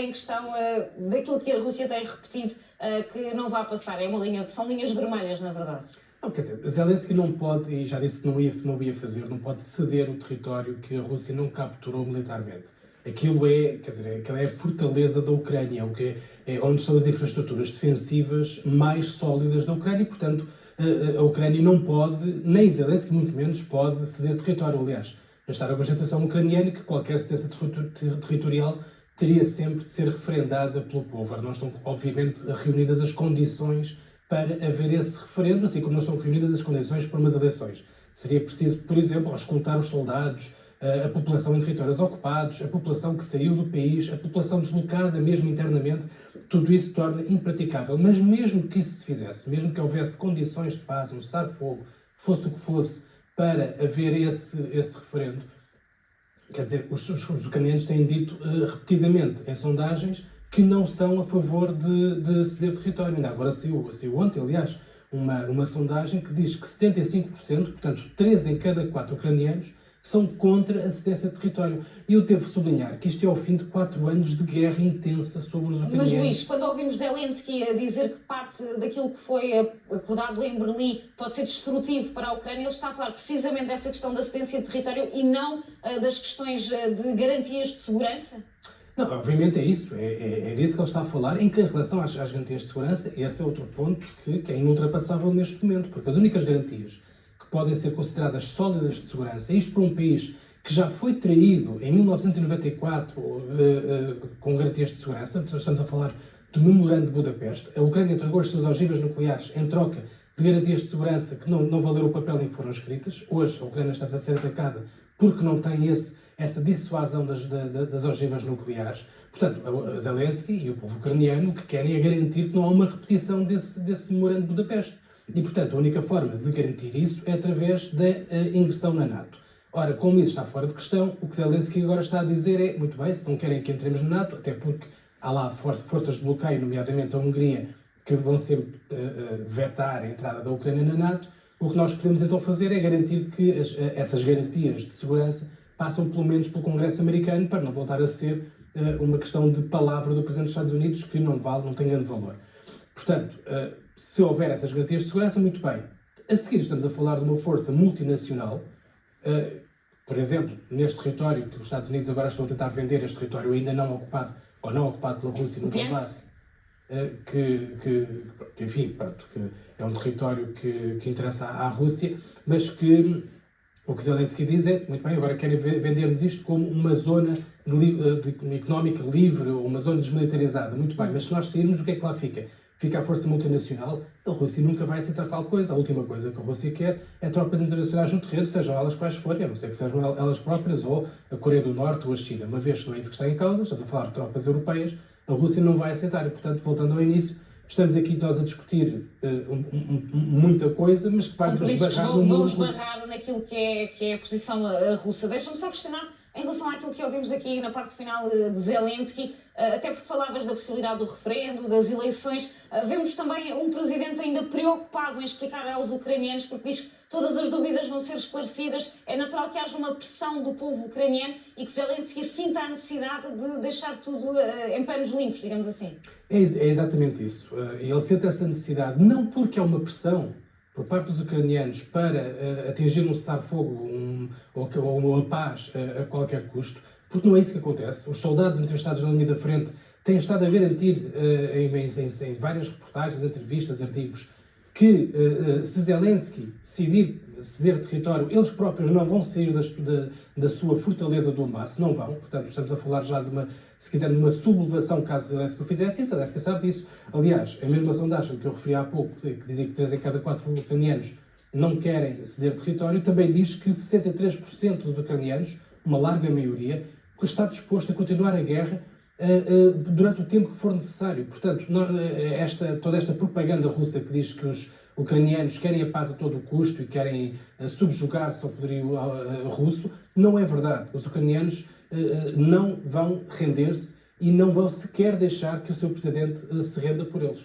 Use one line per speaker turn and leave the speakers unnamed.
em questão daquilo que a Rússia tem repetido que não vai passar. São linhas vermelhas, na verdade.
Não, quer dizer, Zelensky não pode, e já disse que não ia fazer, não pode ceder o território que a Rússia não capturou militarmente. Aquilo é a fortaleza da Ucrânia, é onde estão as infraestruturas defensivas mais sólidas da Ucrânia, e, portanto, a Ucrânia não pode, nem Zelensky, muito menos, pode ceder território. Aliás, está na Constituição ucraniana que qualquer cedência territorial teria sempre de ser referendada pelo povo. Não estão, obviamente, reunidas as condições para haver esse referendo, assim como não estão reunidas as condições para umas eleições. Seria preciso, por exemplo, escutar os soldados, a população em territórios ocupados, a população que saiu do país, a população deslocada mesmo internamente, tudo isso torna impraticável. Mas mesmo que isso se fizesse, mesmo que houvesse condições de paz, um cessar-fogo, fosse o que fosse, para haver esse referendo, quer dizer, os ucranianos têm dito repetidamente em sondagens que não são a favor de ceder território. Ainda agora saiu ontem, aliás, uma sondagem que diz que 75%, portanto 3 em cada 4 ucranianos, são contra a cedência de território. E eu devo sublinhar que isto é o fim de 4 anos de guerra intensa sobre os ucranianos.
Mas, Luís, quando ouvimos Zelensky a dizer que parte daquilo que foi acordado em Berlim pode ser destrutivo para a Ucrânia, ele está a falar precisamente dessa questão da cedência de território e não das questões de garantias de segurança?
Não, obviamente é isso, é disso que ele está a falar, em que em relação às garantias de segurança, esse é outro ponto que é inultrapassável neste momento, porque as únicas garantias que podem ser consideradas sólidas de segurança, isto para um país que já foi traído em 1994 com garantias de segurança, estamos a falar do Memorando de Budapeste, a Ucrânia entregou as suas ogivas nucleares em troca de garantias de segurança que não valeram o papel em que foram escritas. Hoje a Ucrânia está a ser atacada porque não tem essa dissuasão das ogivas nucleares. Portanto, a Zelensky e o povo ucraniano o que querem é garantir que não há uma repetição desse Memorando de Budapeste. E, portanto, a única forma de garantir isso é através da ingressão na NATO. Ora, como isso está fora de questão, o que Zelensky agora está a dizer é, muito bem, se não querem que entremos na NATO, até porque há lá forças de bloqueio, nomeadamente a Hungria, que vão sempre vetar a entrada da Ucrânia na NATO, o que nós podemos então fazer é garantir que essas garantias de segurança passam pelo menos pelo Congresso americano, para não voltar a ser uma questão de palavra do Presidente dos Estados Unidos que não tem grande valor. Portanto, se houver essas garantias de segurança, muito bem. A seguir estamos a falar de uma força multinacional, por exemplo, neste território que os Estados Unidos agora estão a tentar vender, este território ainda não ocupado, ou não ocupado pela Rússia no Donbass, enfim, pronto, que é um território que interessa à Rússia, mas que o que Zelensky diz é, muito bem, agora querem vender-nos isto como uma zona económica livre, ou uma zona desmilitarizada. Muito bem, mas se nós sairmos, o que é que lá fica? Fica a força multinacional, a Rússia nunca vai aceitar tal coisa. A última coisa que a Rússia quer é tropas internacionais no terreno, sejam elas quais forem, a não ser que sejam elas próprias, ou a Coreia do Norte ou a China. Uma vez que não é isso que está em causa, estamos a falar de tropas europeias, a Rússia não vai aceitar. E, portanto, voltando ao início, estamos aqui nós a discutir muita coisa, mas que vai nos esbarrar no mundo russo.
Vamos esbarrar naquilo que é a posição russa. Deixa-me só questionar em relação àquilo que ouvimos aqui na parte final de Zelensky, até porque falavas da possibilidade do referendo, das eleições, vemos também um presidente ainda preocupado em explicar aos ucranianos, porque diz que todas as dúvidas vão ser esclarecidas. É natural que haja uma pressão do povo ucraniano e que Zelensky sinta a necessidade de deixar tudo em panos limpos, digamos assim.
É exatamente isso. Ele sente essa necessidade, não porque é uma pressão por parte dos ucranianos para atingir um cessar-fogo ou uma paz a qualquer custo, porque não é isso que acontece. Os soldados entrevistados na linha da frente têm estado a garantir em várias reportagens, entrevistas, artigos, que se Zelensky decidir ceder território, eles próprios não vão sair da sua fortaleza do Donbass, não vão. Portanto, estamos a falar já de se quisermos, de uma sublevação caso Zelensky o fizesse, e Zelensky sabe disso. Aliás, a mesma sondagem que eu referi há pouco, que dizia que 3 em cada 4 ucranianos não querem ceder território, também diz que 63% dos ucranianos, uma larga maioria, que está disposto a continuar a guerra durante o tempo que for necessário. Portanto, toda esta propaganda russa que diz que os ucranianos querem a paz a todo o custo e querem subjugar-se ao poderio russo, não é verdade. Os ucranianos não vão render-se e não vão sequer deixar que o seu presidente se renda por eles.